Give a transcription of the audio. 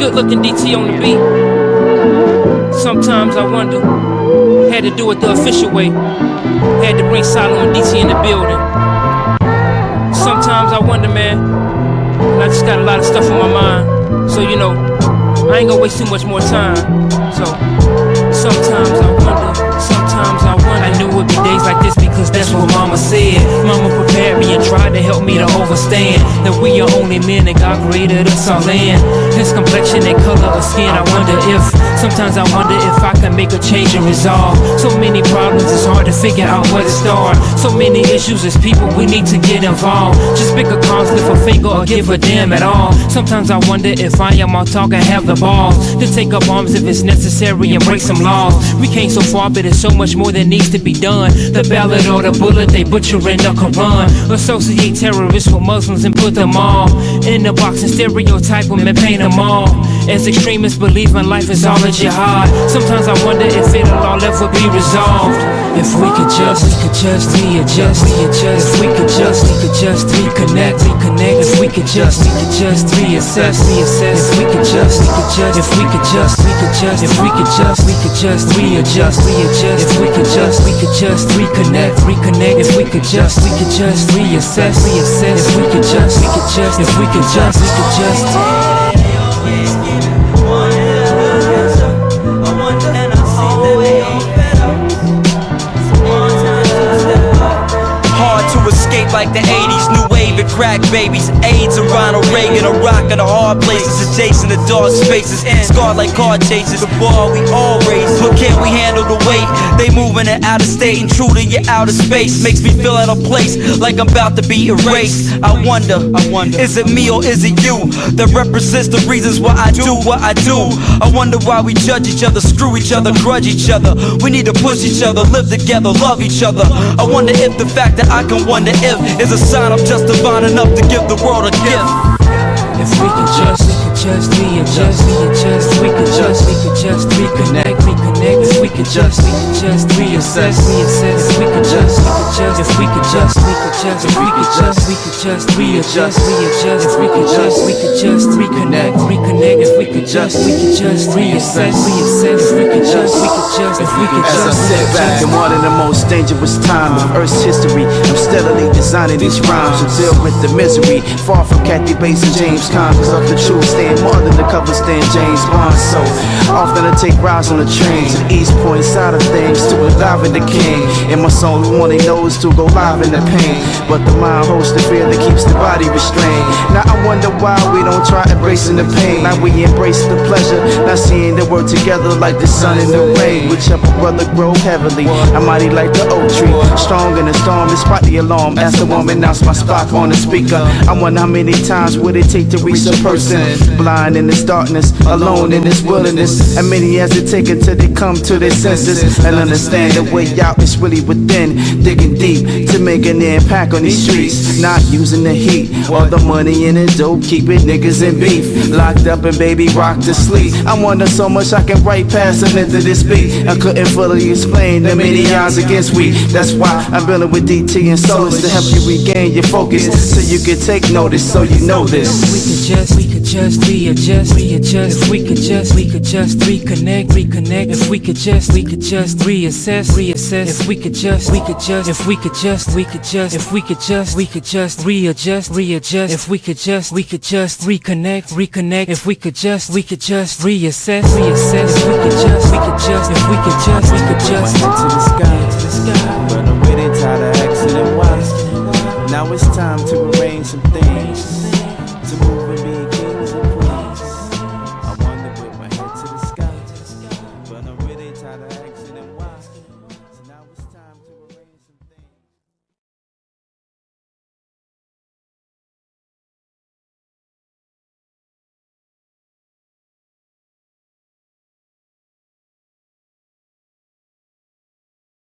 Good looking DT on the beat. Sometimes I wonder, had to do it the official way. Had to bring Silo and DT in the building. Sometimes I wonder, man, and I just got a lot of stuff on my mind. So you know, I ain't gonna waste too much more time. So sometimes I wonder, I knew it'd be days like this because that's what mama said. Mama prepared me and tried to help me to overstand that we are only men and God created us all in His complexion and color of skin. Sometimes I wonder if I can make a change and resolve. So many problems, it's hard to figure out where to start. So many issues as people, we need to get involved. Just pick a cause, lift a finger or give a damn at all. Sometimes I wonder if I am on talk and have the balls to take up arms if it's necessary and break some laws. We came so far, but there's so much more that needs to be done. The ballad or the bullet, they butchering the Quran. Associate terrorists with Muslims and put them all in a box and stereotype them and paint them all as extremists believing life is all a jihad. Sometimes I wonder if it'll all ever be resolved. If we could just readjust, if we could just reconnect, if we could just reassess, if we could just readjust, if we could just readjust, if we could just reconnect, if we could just reassess, if we could just like the 80s, new wave and crack babies, AIDS and Ronald Reagan, a rock in the hard places, adjacent to dark spaces, scarred like car chases. The bar we all raise, but can't we handle the weight? They moving it out of state, intruding your outer space, makes me feel out of place, like I'm about to be erased. I wonder, is it me or is it you that represents the reasons why I do what I do? I wonder why we judge each other, screw each other, grudge each other. We need to push each other, live together, love each other. I wonder if the fact that I can wonder if is a sign I'm just divine enough to give the world a gift. If we could just readjust, if we could just reconnect, if we could just reassess, if we could just readjust, if we could just readjust, if we could just reconnect, if we could just reassess, if we could just as I sit back in one of the most dangerous times of Earth's history, I'm steadily designing these rhymes to deal with the misery. Far from Kathy Bates and James Caan, cause of the truth stand more than the cover stand James Bond. So often I take rides on the train to the East Point side of things to enliven the king. In my soul, who only knows to go live in the pain, but the mind holds the fear that keeps the body restrained. Now I wonder why we don't try embracing the pain, like we embrace the pleasure, not seeing the word together like the sun and the rain. Whichever brother grow heavily, I'm mighty like the oak tree, strong in the storm despite the alarm. As the woman announced my spot on the speaker, I wonder how many times would it take to reach a person blind in this darkness, alone in this wilderness, and many as it take until they come to their senses and understand the way out is really within, digging deep to make an impact on these streets, not using the heat or the money in the dope, keeping niggas in beef, locked up and baby rocked to sleep. I wonder so much I can write past and into this beat. I couldn't fully explain the many odds against we. That's why I'm building with DT and Solus to help you regain your focus, so you can take notice, so you know this. We could just readjust, if we could just reconnect, if we could just reassess, if we could just readjust, if we could just readjust, if we could just reconnect, if we could just reassess, if we could just to the sky, but I'm waiting tired of asking why. Now it's time to